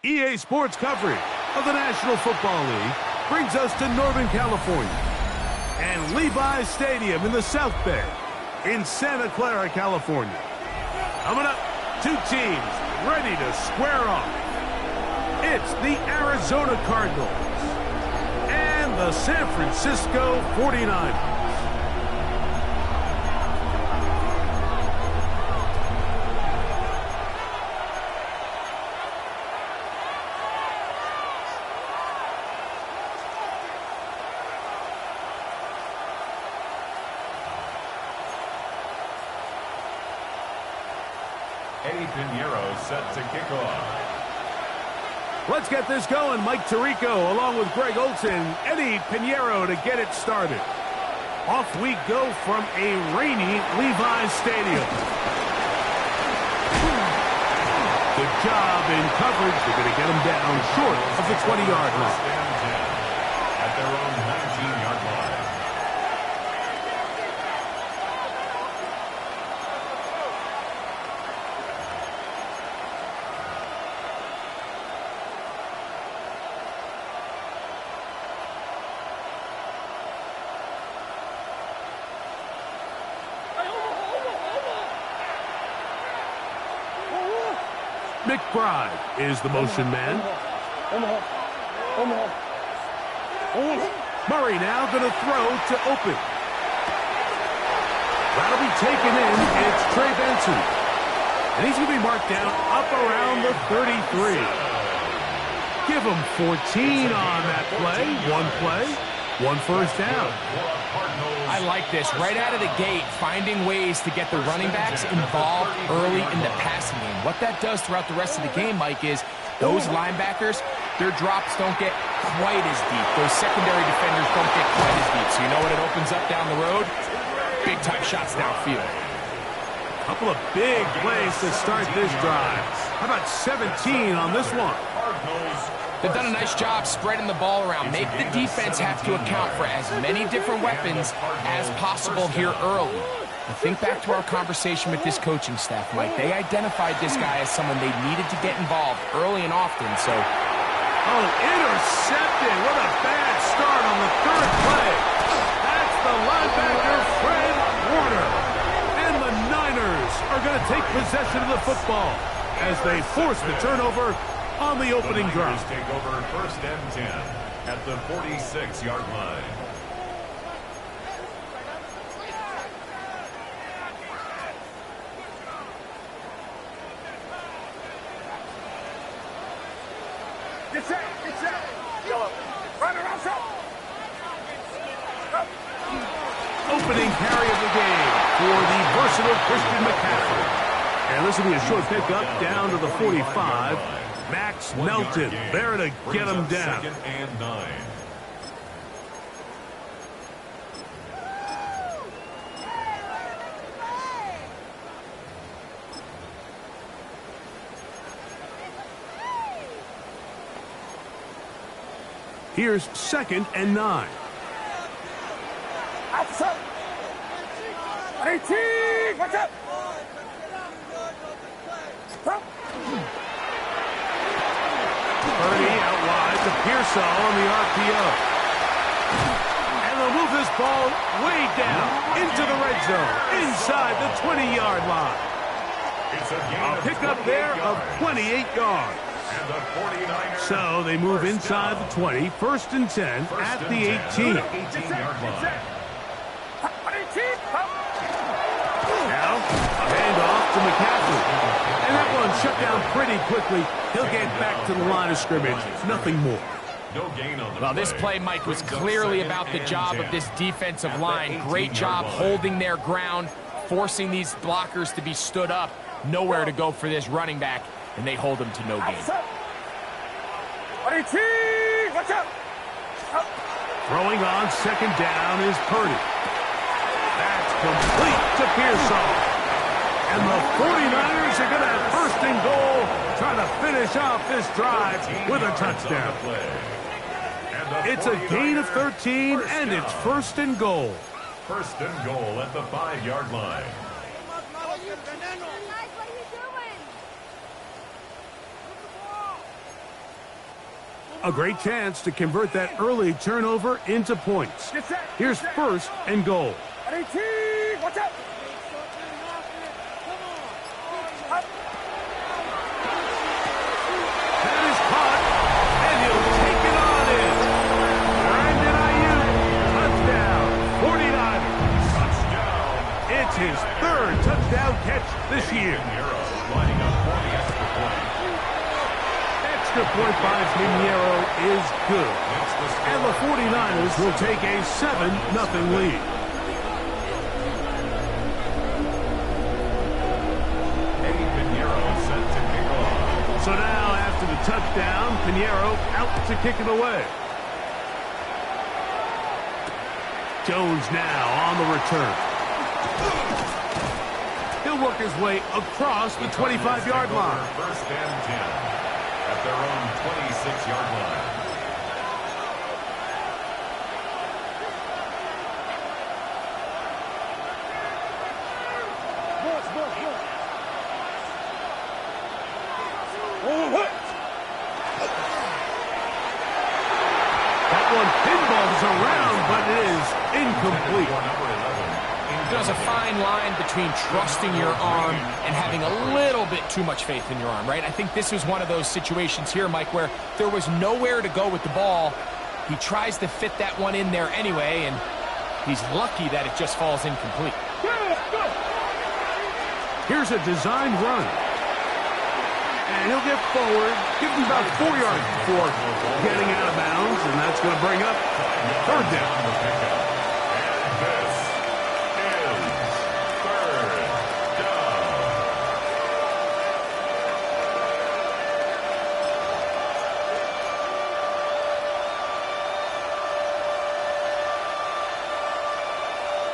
EA Sports coverage of the National Football League brings us to Northern California and Levi's Stadium in the South Bay in Santa Clara, California. Coming up, two teams ready to square off. It's the Arizona Cardinals and the San Francisco 49ers. Set to kick off. Let's get this going. Mike Tirico along with Greg Olson, Eddie Pinheiro to get it started. Off we go from a rainy Levi's Stadium. Good job in coverage. They're going to get them down short of the 20-yard line. At their own 19-yard line. McBride is the motion man. Murray now going to throw to open. That'll be taken in. It's Trey Benson. And he's going to be marked down up around the 33. Give him 14 on that play, one first down. I like this. Right out of the gate, finding ways to get the running backs involved early in the passing game. What that does throughout the rest of the game, Mike, is those linebackers, their drops don't get quite as deep. Those secondary defenders don't get quite as deep. So you know what it opens up down the road? Big-time shots downfield. Couple of big plays to start this drive. How about 17 on this one? They've done a nice job spreading the ball around. Make the defense have to account for as many different weapons as possible here early. And think back to our conversation with this coaching staff, Mike. They identified this guy as someone they needed to get involved early and often, so... Oh, intercepted. What a bad start on the third play. That's the linebacker, Fred Warner. And the Niners are going to take possession of the football as they force the turnover on the opening drive. Take over first and 10 at the 46-yard line. Get set. Run around, Opening carry of the game for the versatile Christian McCaffrey. And this will be a short pickup down to the 45. Max Melton there to get him down. Second and 9. Here's second and 9. Outside. 18. Watch out. Purdy out wide to Pearsall on the RPO. And they'll move this ball way down into the red zone, inside the 20-yard line. A pickup there of 28 yards. So they move inside the 20, first and 10 at the 18. Now, a handoff to McCaffrey. And that one shut down pretty quickly. He'll get back to the line of scrimmage. Nothing more. Well, this play, Mike, was clearly about the job of this defensive line. Great job holding their ground, forcing these blockers to be stood up. Nowhere to go for this running back, and they hold him to no gain. Watch out. Throwing on second down is Purdy. That's complete to Pearsall. And the 49ers are going to have first and goal, trying to finish off this drive with a touchdown. It's a gain of 13, and it's first and goal. First and goal at the 5-yard line. A great chance to convert that early turnover into points. Here's first and goal. Watch out. That is caught, and he'll take it on in. Brandon Ayuk, touchdown, 49ers. Touchdown. It's his third touchdown catch this year. Lining up for the extra point. Extra point by Pinheiro is good. And the 49ers will take a 7-0 lead. So now, after the touchdown, Pinheiro out to kick it away. Jones now on the return. He'll work his way across the 25-yard line. First and 10 at their own 26-yard line. That one pinballs around, but it is incomplete. There's a fine line between trusting your arm and having a little bit too much faith in your arm, right? I think this was one of those situations here, Mike, where there was nowhere to go with the ball. He tries to fit that one in there anyway, and he's lucky that it just falls incomplete. Here's a designed run. And he'll get forward, give him about 4 yards before getting out of bounds, and that's going to bring up third down. And this is third down.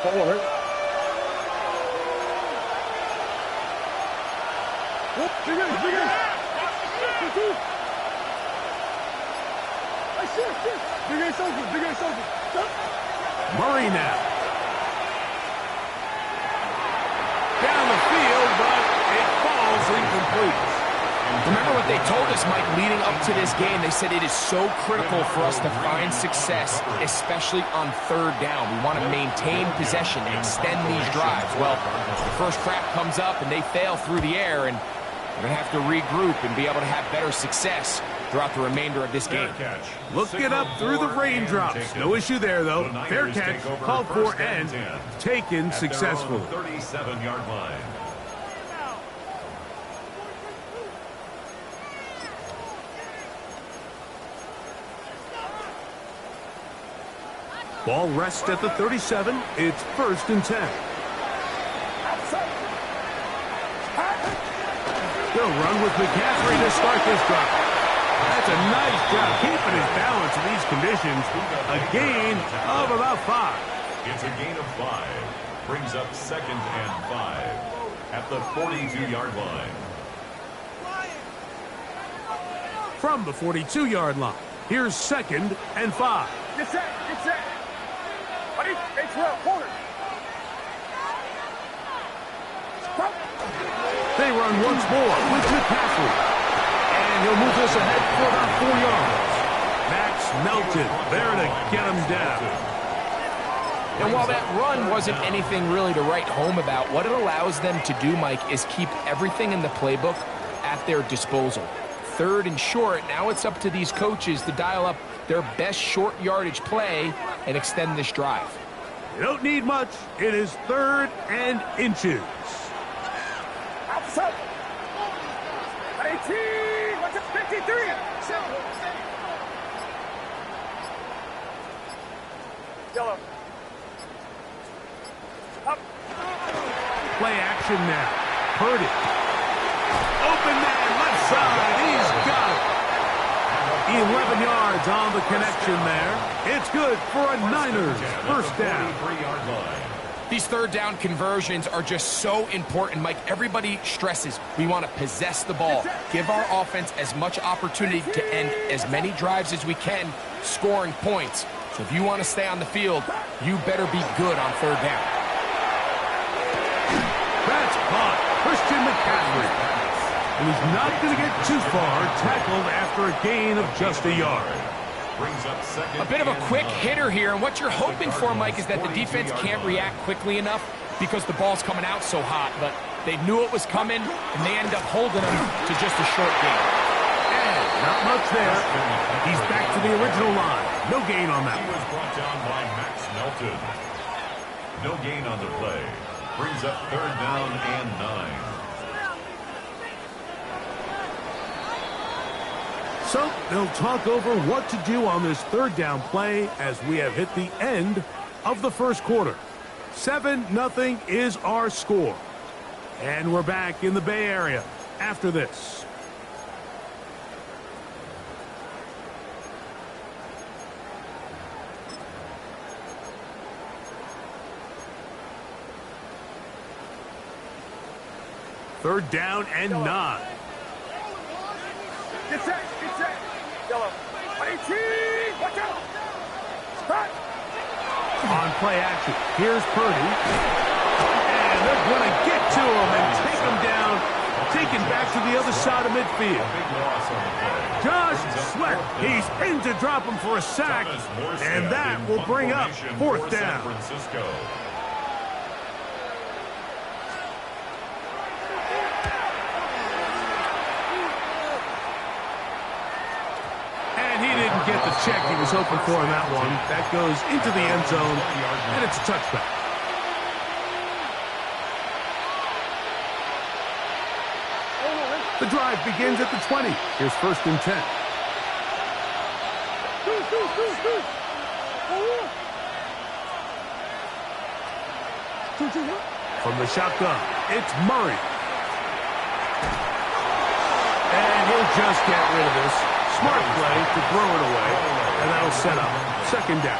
Forward. Murray now. Down the field, but it falls incomplete. Remember what they told us, Mike, leading up to this game? They said it is so critical for us to find success, especially on third down. We want to maintain possession, extend these drives. Well, the first crack comes up and they fail through the air, and we're going to have to regroup and be able to have better success throughout the remainder of this game. Look it up through the raindrops. No issue there, though. Fair catch, called for and taken successfully. 37-yard line. Ball rests at the 37. It's first and 10. They'll run with McCaffrey to start this drive. That's a nice job keeping his balance in these conditions. A gain of about 5. It's a gain of 5. Brings up second and 5 at the 42-yard line. From the 42-yard line, here's second and 5. Get set. Get set. Buddy, make well. Corner. Stop. They run once more with McCaffrey. And he'll move this ahead for about 4 yards. Max Melton there to get him down. And while that run wasn't anything really to write home about, what it allows them to do, Mike, is keep everything in the playbook at their disposal. Third and short, now it's up to these coaches to dial up their best short yardage play and extend this drive. You don't need much. It is third and inches. Outside. 18. What's it? 53. Yellow. Up. Play action now. Purdy. Open man, left side. He's got it. 11 yards on the connection there. It's good for a Niners first down. 43-yard line. These third down conversions are just so important, Mike. Everybody stresses we want to possess the ball, give our offense as much opportunity to end as many drives as we can, scoring points. So if you want to stay on the field, you better be good on third down. That's caught. Christian McCaffrey. And he's not going to get too far, tackled after a gain of just a yard. Brings up second. A bit of a quick hitter here, and what you're hoping for, Mike, is that the defense can't react quickly enough because the ball's coming out so hot. But they knew it was coming, and they end up holding them to just a short gain. And not much there. He's back to the original line. No gain on that He one. was brought down by Max Melton. No gain on the play. Brings up third down and 9. So they'll talk over what to do on this third down play as we have hit the end of the first quarter. 7-0 is our score. And we're back in the Bay Area after this. Third down and 9. Get set. Yellow. 18. Watch out. Spot. On play action, here's Purdy. And they're going to get to him and take him down, taken back to the other side of midfield. Big loss on the play. Josh Sweat, he's in to drop him for a sack, and that will bring up fourth down. San Francisco. And he didn't get the check he was hoping for in that one. That goes into the end zone, and it's a touchback. The drive begins at the 20. Here's first and 10. From the shotgun, it's Murray. And he'll just get rid of this. Smart play to throw it away, and that'll set up second down.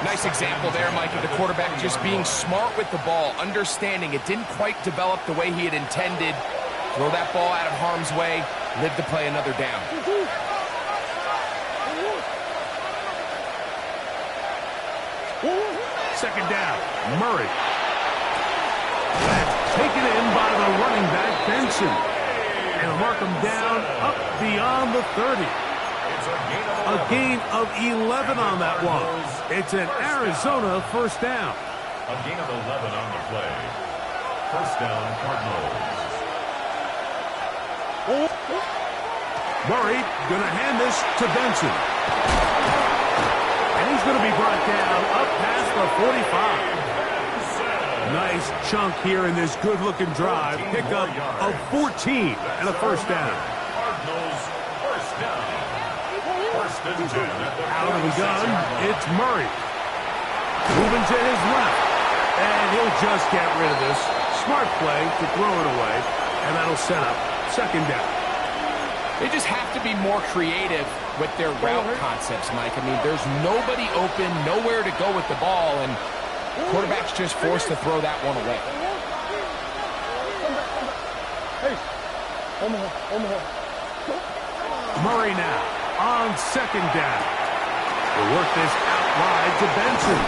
Nice example there, Mike, of the quarterback just being smart with the ball, understanding it didn't quite develop the way he had intended. Throw that ball out of harm's way, live to play another down. Second down, Murray. That's taken in by the running back, Benson. And mark him down up beyond the 30. A gain of 11 on that one. It's an Arizona first down. A gain of 11 on the play. First down, Cardinals. Murray going to hand this to Benson. And he's going to be brought down up past the 45. Nice chunk here in this good-looking drive. Pickup of 14 and a first down. Cardinals first down. First and 10 at the Out of the gun, it's Murray. Moving to his left. And he'll just get rid of this. Smart play to throw it away. And that'll set up second down. They just have to be more creative with their route concepts, Mike. I mean, there's nobody open, nowhere to go with the ball, and quarterback's just forced to throw that one away. Murray now on second down. They work this out wide to Benson.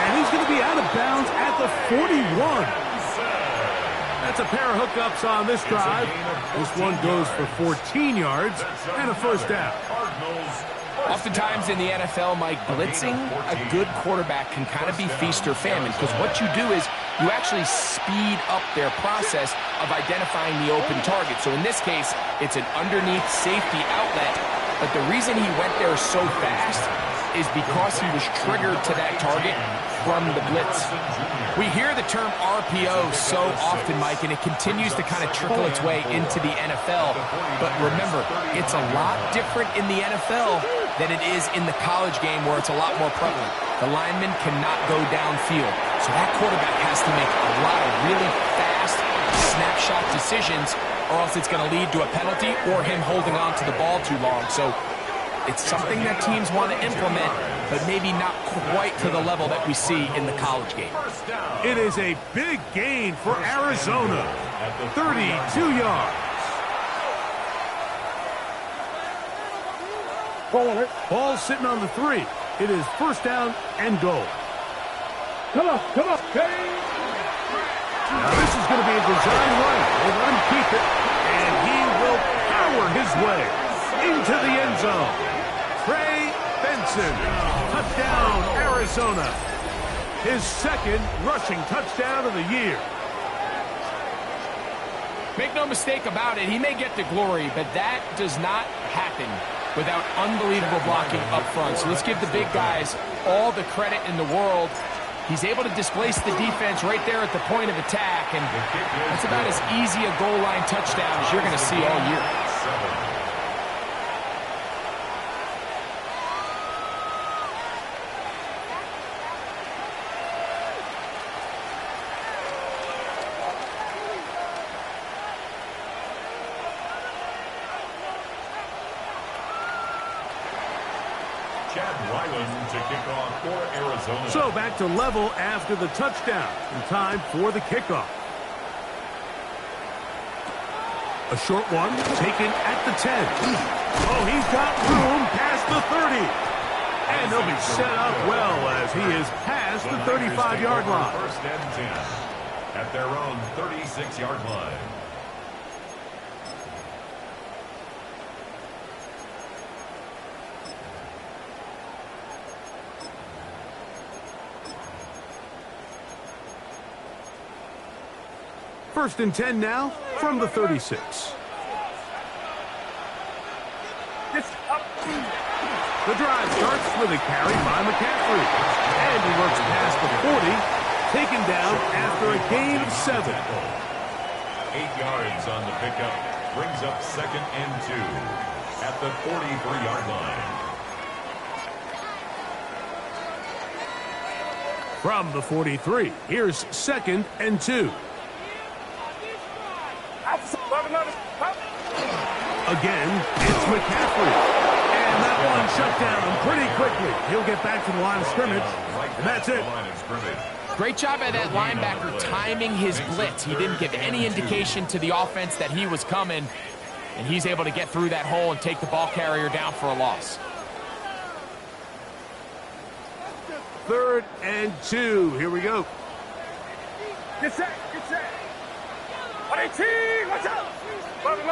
And he's going to be out of bounds at the 41. That's a pair of hookups on this drive. This one goes for 14 yards and a first down. Oftentimes in the NFL, Mike, blitzing a good quarterback can kind of be feast or famine, because what you do is you actually speed up their process of identifying the open target. So in this case, it's an underneath safety outlet, but the reason he went there so fast is because he was triggered to that target from the blitz. We hear the term RPO so often, Mike, and it continues to kind of trickle its way into the NFL. But remember, it's a lot different in the NFL than it is in the college game, where it's a lot more prevalent. The lineman cannot go downfield. So that quarterback has to make a lot of really fast snapshot decisions, or else it's going to lead to a penalty or him holding on to the ball too long. So it's something that teams want to implement, but maybe not quite to the level that we see in the college game. It is a big gain for Arizona. 32 yards. Ball sitting on the 3. It is first down and goal. Come on. Now this is going to be a design run. They let him keep it. And he will power his way into the end zone. Trey Benson, touchdown, Arizona. His second rushing touchdown of the year. Make no mistake about it, he may get the glory, but that does not happen without unbelievable blocking up front. So let's give the big guys all the credit in the world. He's able to displace the defense right there at the point of attack, and that's about as easy a goal line touchdown as you're going to see all year. To kick off for Arizona. So back to level after the touchdown. And time for the kickoff. A short one taken at the 10. Oh, he's got room past the 30. And he'll be set up well as he is past the 35-yard line. First and 10 at their own 36-yard line. First and 10 now from the 36. The drive starts with a carry by McCaffrey. And he works past the 40, taken down after a gain of 7. 8 yards on the pickup. Brings up second and 2 at the 43-yard line. From the 43, here's second and 2. Again, it's McCaffrey. And that one shut down pretty quickly. He'll get back to the line of scrimmage, and that's it. Great job by that linebacker timing his blitz. He didn't give any indication to the offense that he was coming, and he's able to get through that hole and take the ball carrier down for a loss. Third and 2. Here we go. Get set, get set. 18, watch out. 11.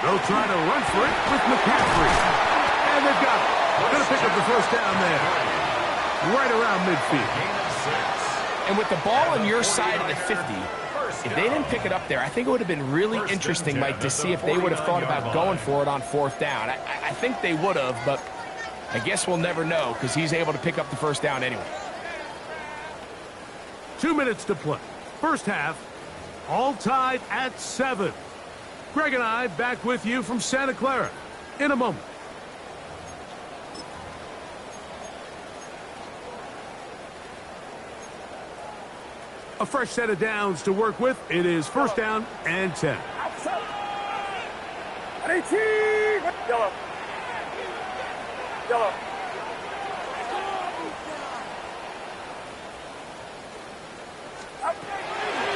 They'll try to run for it with McCaffrey. And they've got it. Going to pick up the first down there. Right around midfield. And with the ball on your side of the 50, if they didn't pick it up there, I think it would have been really interesting, Mike, to see if they would have thought about going for it on fourth down. I think they would have, but I guess we'll never know because he's able to pick up the first down anyway. 2 minutes to play. First half, all tied at 7. Greg and I back with you from Santa Clara in a moment. A fresh set of downs to work with. It is first down and 10. 18. Yellow.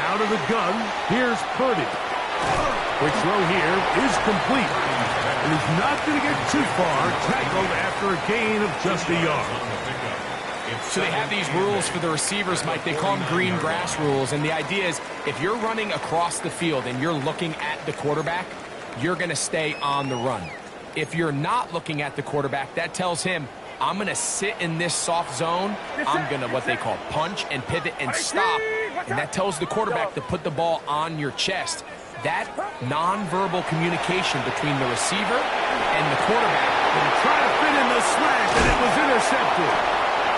Out of the gun, here's Purdy. Quick throw here is complete. And he's not going to get too far, tackled after a gain of just a yard. So they have these rules for the receivers, Mike. They call them green grass rules. And the idea is if you're running across the field and you're looking at the quarterback, you're going to stay on the run. If you're not looking at the quarterback, that tells him, I'm going to sit in this soft zone. I'm going to what they call punch and pivot and stop. And that tells the quarterback to put the ball on your chest. That nonverbal communication between the receiver and the quarterback. And try to fit in the slant, and it was intercepted.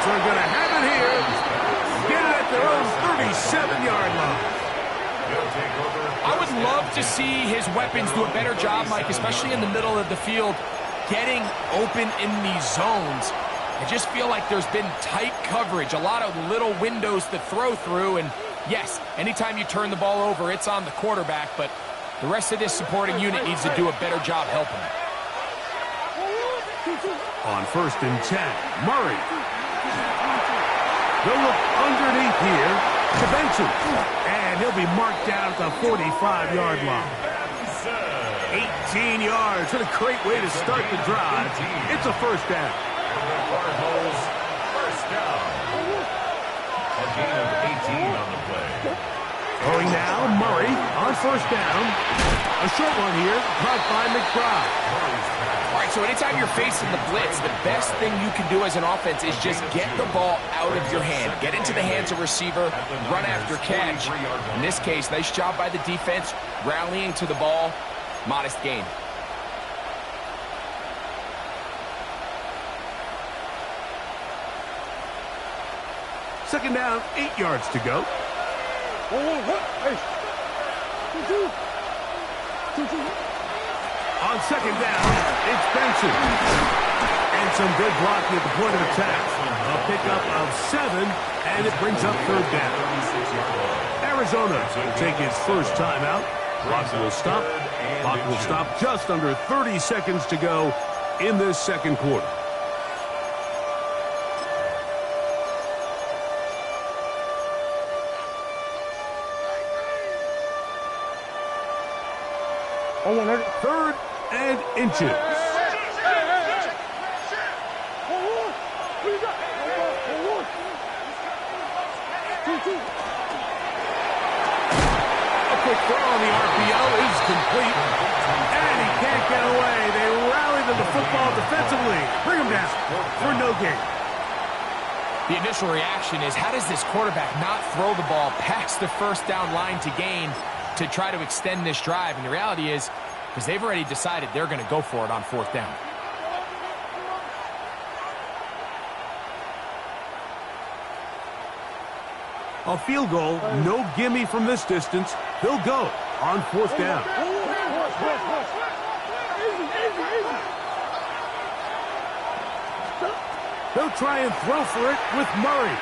So they're going to have it here. Get it at their own 37-yard line. I would love to see his weapons do a better job, Mike, especially in the middle of the field, getting open in these zones. I just feel like there's been tight coverage, a lot of little windows to throw through, and yes, anytime you turn the ball over, it's on the quarterback, but the rest of this supporting unit needs to do a better job helping him. On first and 10, Murray. They'll look underneath here to Benson. And he'll be marked down at the 45-yard line. 18 yards. What a great way to start the drive. It's a first down. Cardinals, first down. A gain of 18 on the play. Throwing now, Murray on first down. A short one here, caught by McBride. All right, so anytime you're facing the blitz, the best thing you can do as an offense is just get the ball out of your hand. Get into the hands of receiver, run after catch. In this case, nice job by the defense, rallying to the ball. Modest gain. Second down, 8 yards to go. On second down, it's Benson. And some good blocking at the point of attack. A pickup of 7, and it brings up third down. Arizona will take its first timeout. Clock will stop. Clock will stop just under 30 seconds to go in this second quarter. Third and inches. A quick throw on the RPO is complete. And he can't get away. They rally to the football defensively. Bring him down for no gain. The initial reaction is, how does this quarterback not throw the ball past the first down line to gain to try to extend this drive? And the reality is, because they've already decided they're going to go for it on fourth down. A field goal, no gimme from this distance. They'll go on fourth down. They'll try and throw for it with Murray.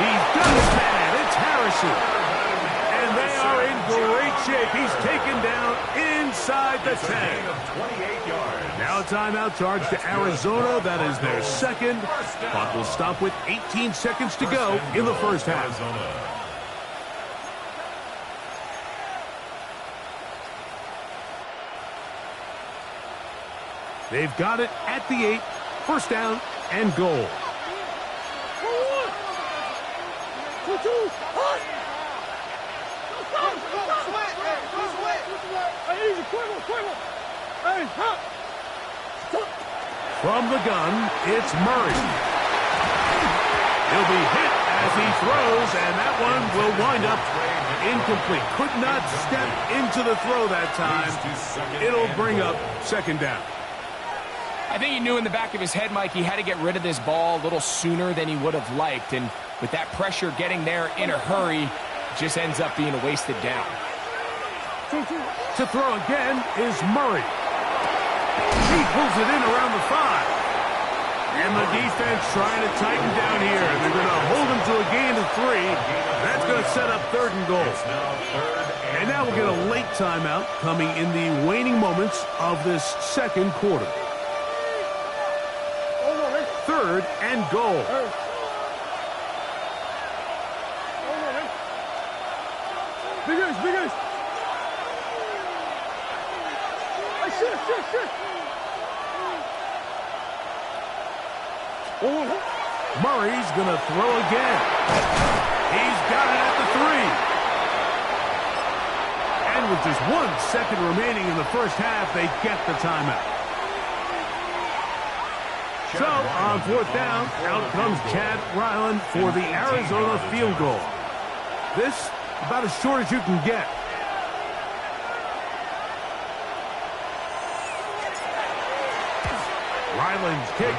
He's got his man. It's Harrison. And they are in great shape. He's taken down inside the 10. Now a timeout charge to Arizona. That is their second. Clock will stop with 18 seconds to go in the first half. They've got it at the 8. First down and goal. From the gun, it's Murray. He'll be hit as he throws, and that one will wind up incomplete. Could not step into the throw that time. It'll bring up second down. I think he knew in the back of his head, Mike, he had to get rid of this ball a little sooner than he would have liked. And with that pressure getting there in a hurry, it just ends up being a wasted down. To throw again is Murray. He pulls it in around the 5. And the defense trying to tighten down here. They're going to hold him to a gain of 3. That's going to set up third and goal. And now we'll get a late timeout coming in the waning moments of this second quarter. Third and goal. Big Murray's going to throw again. He's got it at the 3. And with just 1 second remaining in the first half, they get the timeout. So, on fourth down, out comes Chad Ryland for the Arizona field goal. This, about as short as you can get. Ryland's kick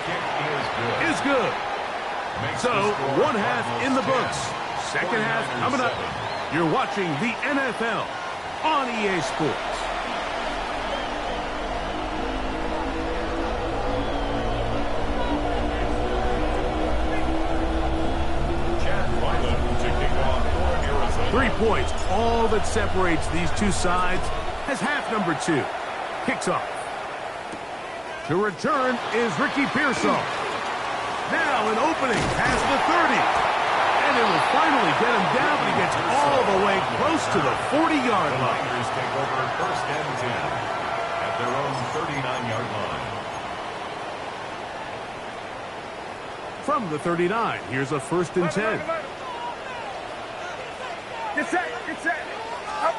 is good. So, one half in the books. Second half coming up. You're watching the NFL on EA Sports. Chad Ryland to kick off for Arizona. 3 points, all that separates these two sides, as half number 2 kicks off. To return is Ricky Pearsall. Now an opening past the 30. And it will finally get him down, but he gets all the way close to the 40-yard line. Niners take over first and 10 at their own 39-yard line. From the 39, here's a first and 10. Get set. Get set. Up.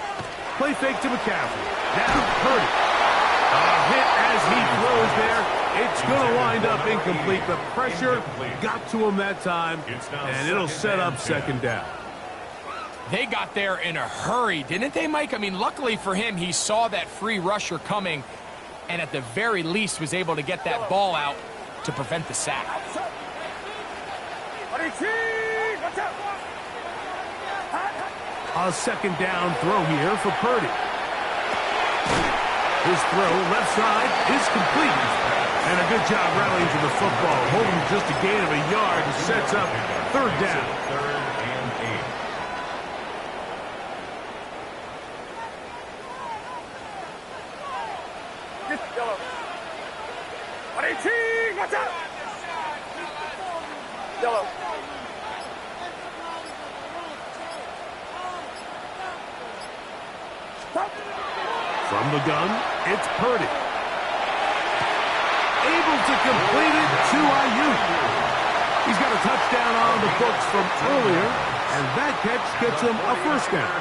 Play fake to McCaffrey. Now Purdy. A hit as he throws there. It's going to wind up incomplete. The pressure got to him that time, and it'll set up second down. They got there in a hurry, didn't they, Mike? I mean, luckily for him, he saw that free rusher coming, and at the very least was able to get that ball out to prevent the sack. A second down throw here for Purdy. His throw left side is complete. And a good job rallying to the football. Holding just a gain of a yard and sets up third down. Third and 8. Get yellow. 118. Watch out. Yellow. Stop. From the gun, it's Purdy. Able to complete it to Ayuk. He's got a touchdown on the books from earlier, and that catch gets him a first down.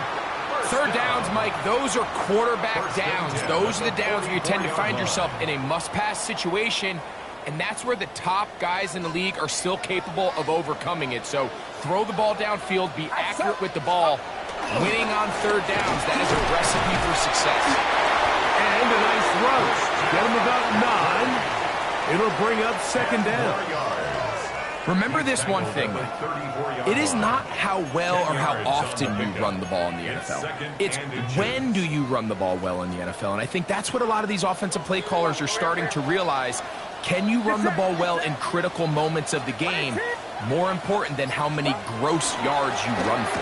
Third downs, Mike, those are quarterback downs. Those are the downs where you tend to find yourself in a must-pass situation, and that's where the top guys in the league are still capable of overcoming it. So throw the ball downfield, be accurate with the ball. Winning on third downs, that is a recipe for success. And a nice run. Get him about 9. It'll bring up second down. Remember this one thing, Mike. It is not how well or how often you run the ball in the NFL. It's when do you run the ball well in the NFL. And I think that's what a lot of these offensive play callers are starting to realize. Can you run the ball well in critical moments of the game? More important than how many gross yards you run for.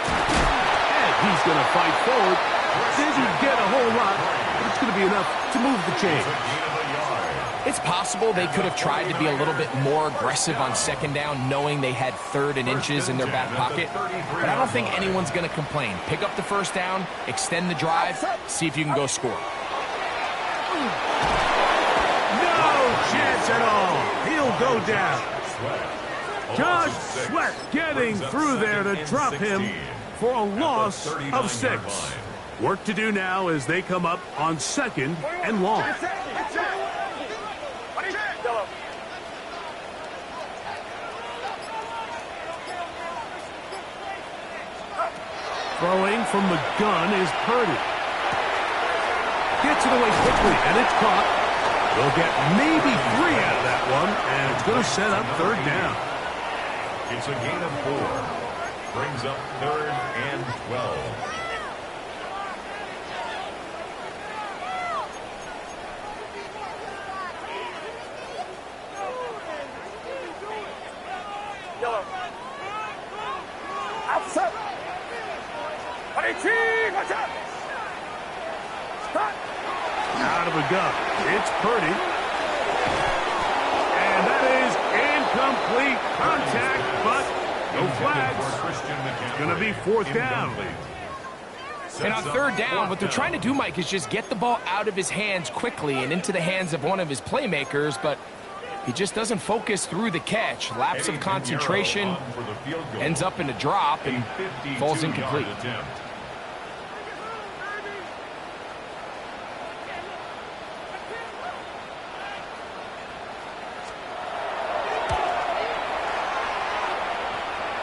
And he's going to fight forward. Didn't get a whole lot, but it's going to be enough to move the chains. It's possible they could have tried to be a little bit more aggressive on second down, knowing they had third and inches in their back pocket. But I don't think anyone's going to complain. Pick up the first down, extend the drive, see if you can go score. No chance at all. He'll go down. Josh Sweat getting through there to drop him for a loss of 6. Work to do now as they come up on second and long. Throwing from the gun is Purdy. Gets it away quickly, and it's caught. They'll get maybe 3 out of that one, and it's going to set up third down. It's a gain of 4. Brings up third and 12. Yellow. Outside. 118. Watch out. Stop. Out of the gun. It's Purdy. And that is incomplete contact, but no flags. It's going to be fourth down. And on third down, what they're trying to do, Mike, is just get the ball out of his hands quickly and into the hands of one of his playmakers, but he just doesn't focus through the catch. Lapse of concentration, ends up in a drop, and falls incomplete.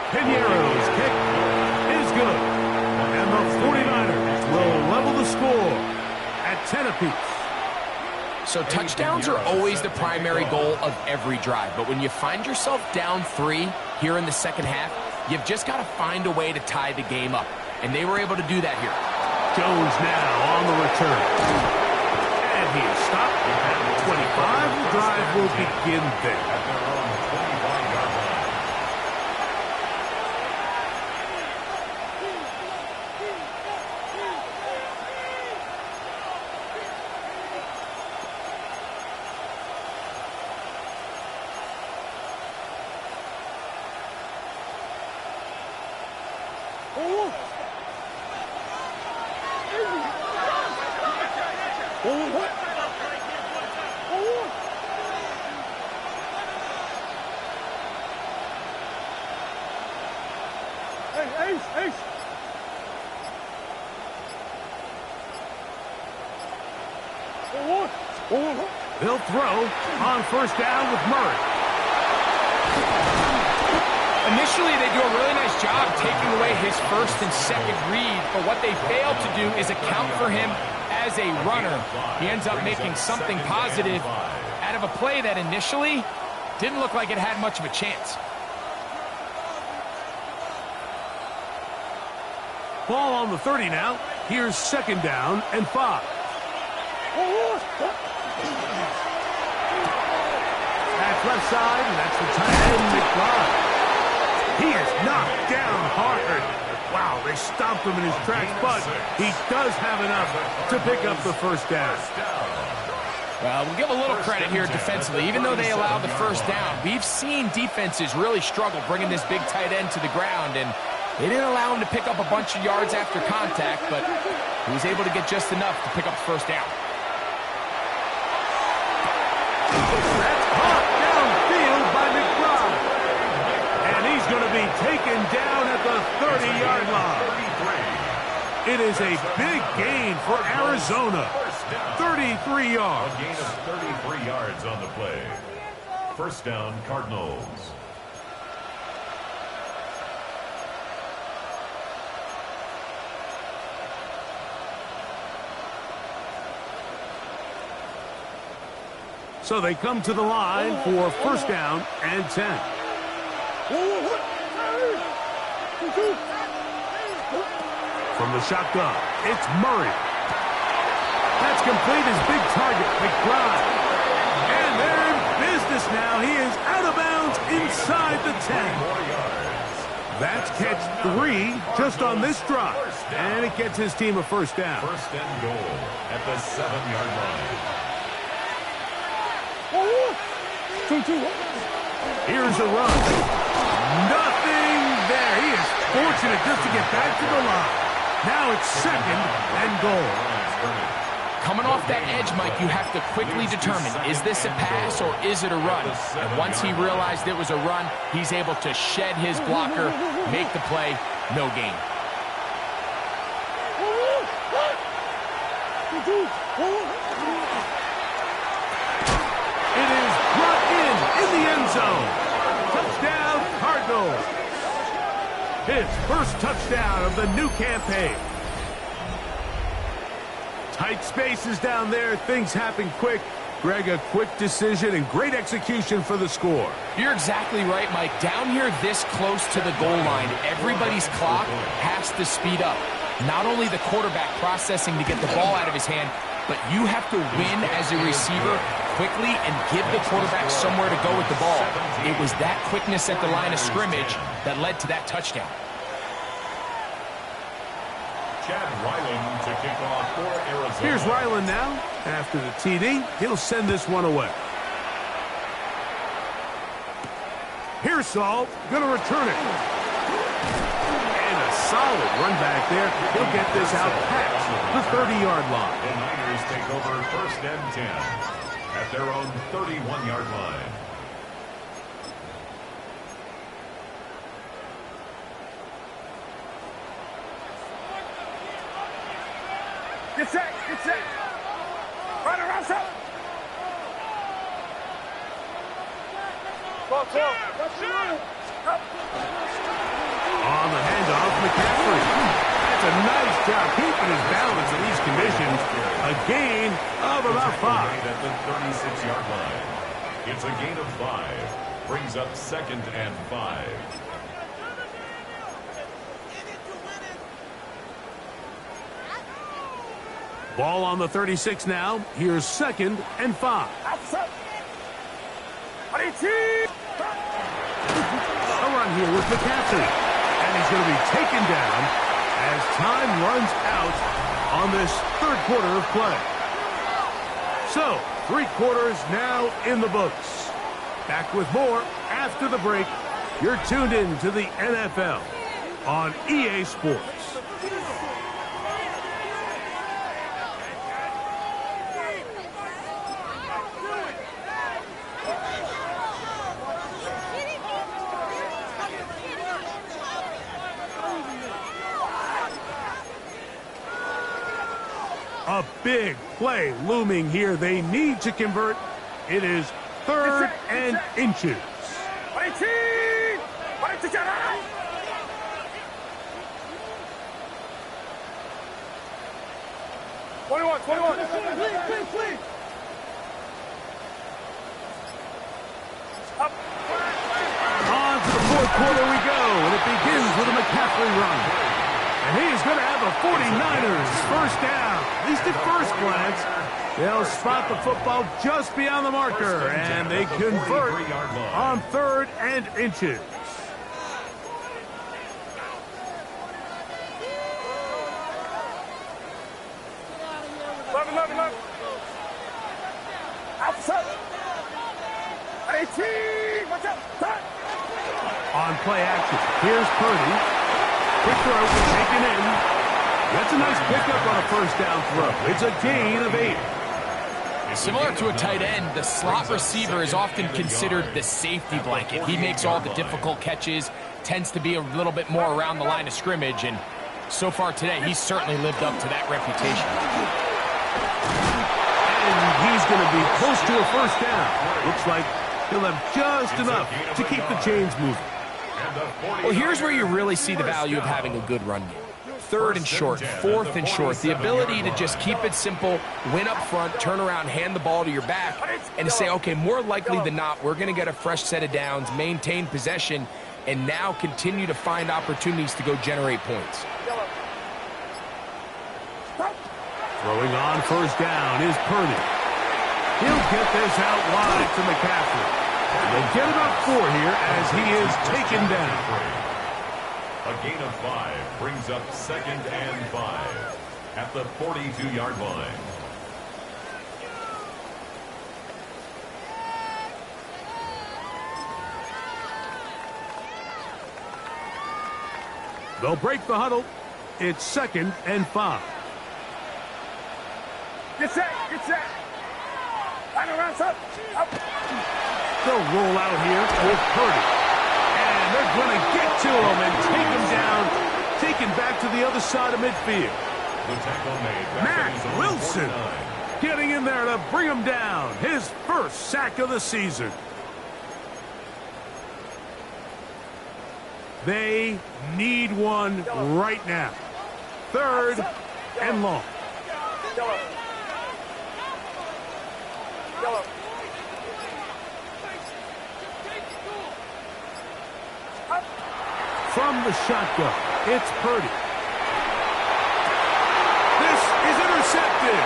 Pinero's kick is good. And the 49ers will level the score at 10 apiece. So touchdowns are always the primary goal of every drive. But when you find yourself down 3 here in the second half, you've just got to find a way to tie the game up. And they were able to do that here. Jones now on the return. And he is stopped at the 25. The drive will begin there. Ace. They'll throw on first down with Murray. Initially, they do a really nice job taking away his first and second read, but what they fail to do is account for him as a runner. He ends up making something positive out of a play that initially didn't look like it had much of a chance. Ball on the 30 now. Here's second down and 5. That's left side, and that's the tight end, McBride. He is knocked down hard. Wow, they stopped him in his tracks, but he does have enough to pick up the first down. Well, we'll give a little credit here defensively. Even though they allowed the first down, we've seen defenses really struggle bringing this big tight end to the ground, and they didn't allow him to pick up a bunch of yards after contact, but he was able to get just enough to pick up the first down. That's caught downfield by McBride. And he's going to be taken down at the 30-yard line. It is a big gain for Arizona. 33 yards. A gain of 33 yards on the play. First down, Cardinals. So they come to the line for first down and 10. From the shotgun, it's Murray. That's complete his big target, McBride. And they're in business now. He is out of bounds inside the 10. That's catch 3 just on this drive. And it gets his team a first down. First and goal at the 7-yard line. Here's a run. Nothing there. He is fortunate just to get back to the line. Now it's second and goal. Coming off that edge, Mike, you have to quickly determine, is this a pass or is it a run? And once he realized it was a run, he's able to shed his blocker, make the play, no gain. It is brought in the end zone. Touchdown, Cardinals. His first touchdown of the new campaign. Tight spaces down there. Things happen quick. Greg, a quick decision and great execution for the score. You're exactly right, Mike. Down here this close to the goal line, everybody's clock has to speed up. Not only the quarterback processing to get the ball out of his hand, but you have to win as a receiver quickly and give the quarterback somewhere to go with the ball. It was that quickness at the line of scrimmage that led to that touchdown. Chad Ryland to kick off for Arizona. Here's Ryland now. After the TD, he'll send this one away. Here's Saul, going to return it. And a solid run back there. He'll get this out past the 30-yard line. The Niners take over first and 10 at their own 31-yard line. Get set, get set. Right around set. Ball, On the handoff, McCaffrey. That's a nice job keeping his balance in these conditions. A gain of about 5. At the 36-yard line. It's a gain of 5. Brings up second and 5. Ball on the 36 now. Here's second and 5. A run here with McCaffrey. And he's going to be taken down as time runs out on this third quarter of play. So, 3 quarters now in the books. Back with more after the break. You're tuned in to the NFL on EA Sports. A big play looming here. They need to convert. It is 3rd and inches. 21. Up. On to the 4th quarter we go, and it begins with a McCaffrey run. And he's going to have a 49ers first down. At least at first glance, they'll spot the football just beyond the marker, and they convert on 3rd and inches. Outside. 18. Watch out. On play action, here's Purdy. Quick throw, taken in. That's a nice pickup on a first down throw. It's a gain of 8. Similar to a tight end, the slot receiver is often considered the safety blanket. He makes all the difficult catches, tends to be a little bit more around the line of scrimmage, and so far today, he's certainly lived up to that reputation. And he's going to be close to a first down. Looks like he'll have just enough to keep the chains moving. Well, here's where you really see the value of having a good run game. 3rd and short, 4th and short. The ability to just keep it simple, win up front, turn around, hand the ball to your back, and to say, okay, more likely than not, we're going to get a fresh set of downs, maintain possession, and now continue to find opportunities to go generate points. Throwing on first down is Purdy. He'll get this out wide to McCaffrey. They'll get about 4 here as he is taken down. A gain of 5 brings up 2nd and 5 at the 42-yard line. They'll break the huddle. It's 2nd and 5. Get set. Line around, up. They'll roll out here with Purdy. And they're going to get to him and take him down. Taken back to the other side of midfield. The tackle made. Matt Wilson getting in there to bring him down. His first sack of the season. They need one right now. 3rd and long. From the shotgun, it's Purdy. This is intercepted.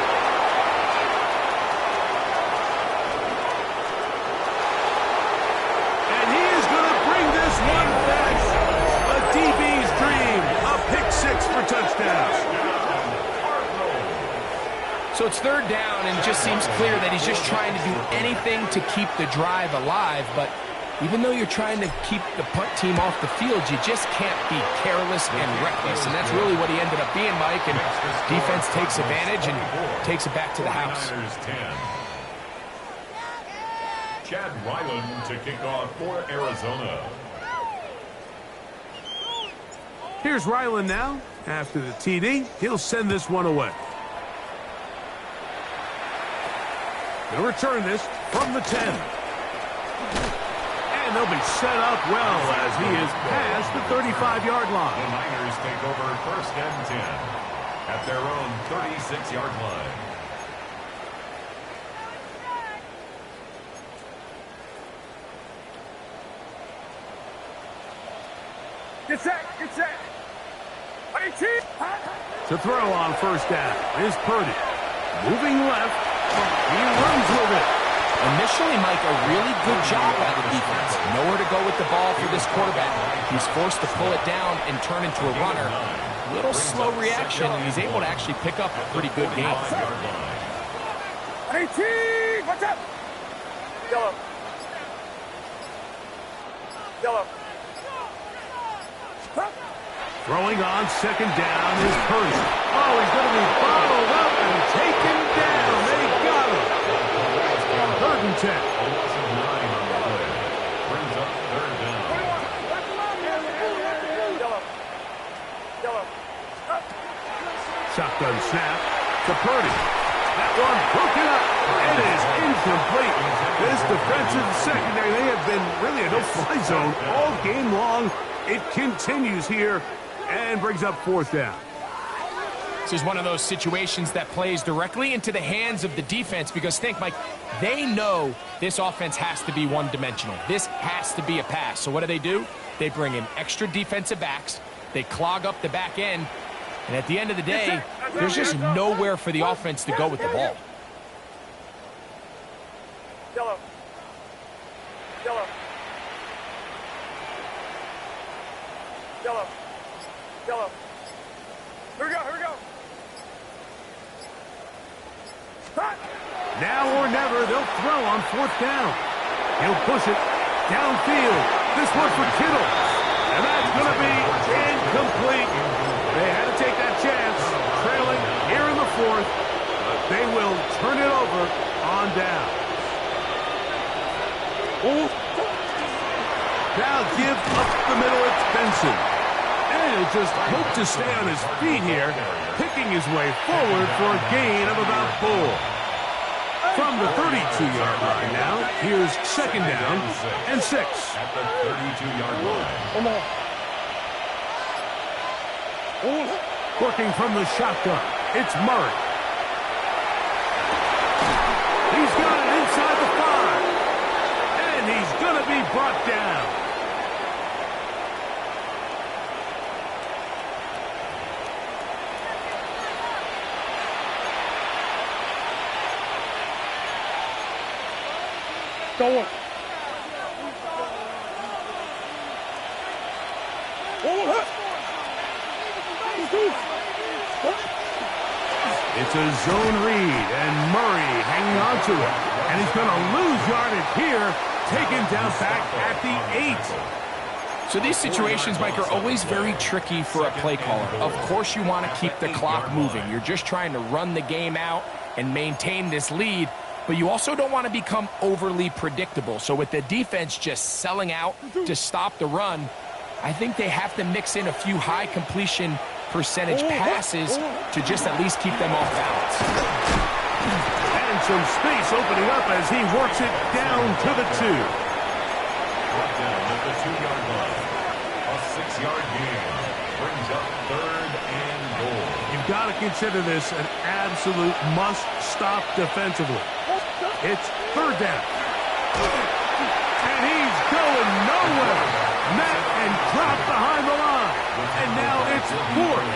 And he is going to bring this one back. A DB's dream. A pick 6 for touchdown. So it's 3rd down, and it just seems clear that he's just trying to do anything to keep the drive alive, but even though you're trying to keep the punt team off the field, you just can't be careless and reckless. And that's really what he ended up being, Mike. And defense takes advantage and takes it back to the house. 10. Chad Ryland to kick off for Arizona. Here's Ryland now. After the TD, he'll send this one away. They'll return this from the 10. And they'll be set up well as he is past the 35-yard line. The Niners take over 1st and 10 at their own 36-yard line. Get set. 18. To throw on first down is Purdy. Moving left. He runs with it. Initially, Mike, a really good job by the defense. Nowhere to go with the ball for this quarterback. He's forced to pull it down and turn into a runner. Little slow reaction, and he's able to actually pick up a pretty good game. 18. Watch out. Yellow. Throwing on 2nd down is Purdy. Oh, he's going to be bottled up and taken down. They got him. 3rd and 10. Brings up 3rd down. Shotgun snap. to Purdy. That one broken up. It is incomplete. This defensive secondary, they have been really a no-fly zone all game long. It continues here and brings up fourth down. This is one of those situations that plays directly into the hands of the defense because think, Mike, they know this offense has to be one-dimensional. This has to be a pass. So what do? They bring in extra defensive backs. They clog up the back end. And at the end of the day, there's just nowhere for the offense to go with the ball. Yellow. Yellow. Yellow. Yellow. Here we go, here we go. Hot. Now or never, they'll throw on fourth down. He'll push it downfield. This one for Kittle. And that's going to be incomplete. They had to take that chance, trailing here in the fourth. But they will turn it over on down. Now give up the middle. It's Benson. And he'll just hope to stay on his feet here, picking his way forward for a gain of about 4. From the 32-yard line now, here's second down and 6. At the 32-yard line. Working from the shotgun, it's Murray. He's got it inside the 5. And he's going to be brought down. Going. It's a zone read, and Murray hanging on to it. And he's going to lose yardage here, taken down back at the 8. So these situations, Mike, are always very tricky for a play caller. Of course you want to keep the clock moving. You're just trying to run the game out and maintain this lead. But you also don't want to become overly predictable. So with the defense just selling out to stop the run, I think they have to mix in a few high completion percentage passes to just at least keep them off balance. And some space opening up as he works it down to the 2. Brought down at the 2-yard line. A 6-yard gain brings up 3rd and goal. You've got to consider this an absolute must-stop defensively. It's 3rd down. And he's going nowhere. Met and dropped behind the line. And now it's 4th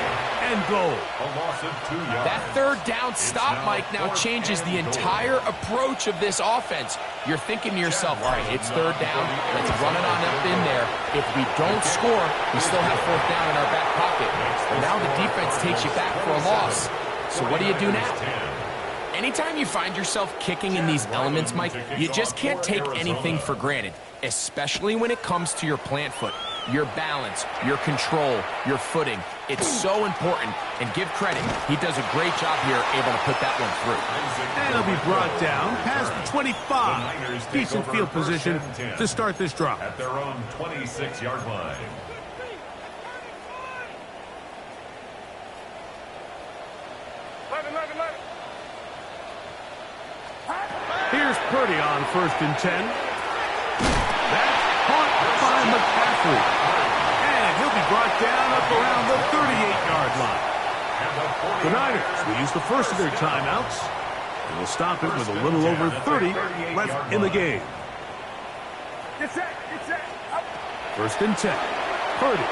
and goal. A loss of 2 yards. That 3rd down stop, Mike, now changes the entire approach of this offense. You're thinking to yourself, all right, it's 3rd down. Let's run it on up in there. If we don't score, we still have 4th down in our back pocket. Now the defense takes you back for a loss. So what do you do now? Anytime you find yourself kicking in these elements, Mike, you just can't take anything for granted, especially when it comes to your plant foot, your balance, your control, your footing. It's so important, and give credit. He does a great job here, able to put that one through. And he'll be brought down past the 25. Decent field position to start this drive. At their own 26-yard line. Here's Purdy on 1st and 10. That's caught by McCaffrey. And he'll be brought down up around the 38-yard line. The Niners will use the first of their timeouts. And will stop it with a little over 30 left in the game. Get set, get set. Up. 1st and 10. Purdy.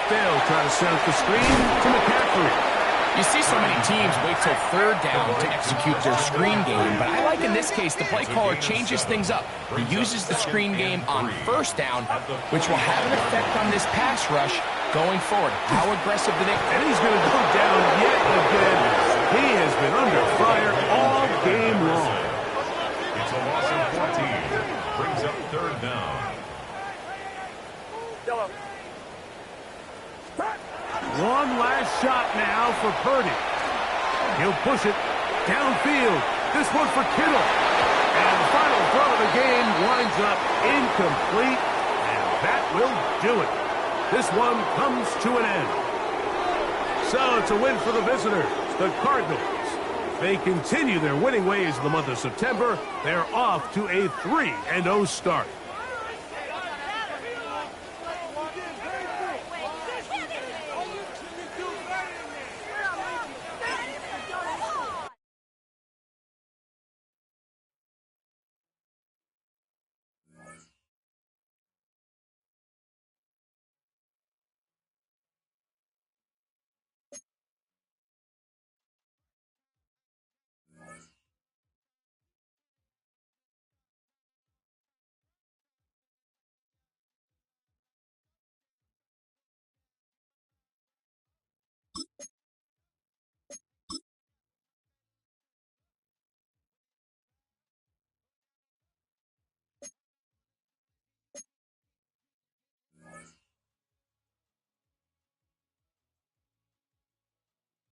They'll try to set up the screen to McCaffrey. You see so many teams wait till 3rd down to execute their screen game, but I like in this case the play caller changes things up. He uses the screen game on 1st down, which will have an effect on this pass rush going forward. How aggressive do they... And he's going to go down yet again. He has been under fire all game long. It's a loss of 14. Brings up 3rd down. Yellow. One last shot now for Purdy. He'll push it downfield. This one for Kittle. And the final throw of the game winds up incomplete. And that will do it. This one comes to an end. So it's a win for the visitors, the Cardinals. They continue their winning ways in the month of September. They're off to a 3-0 start.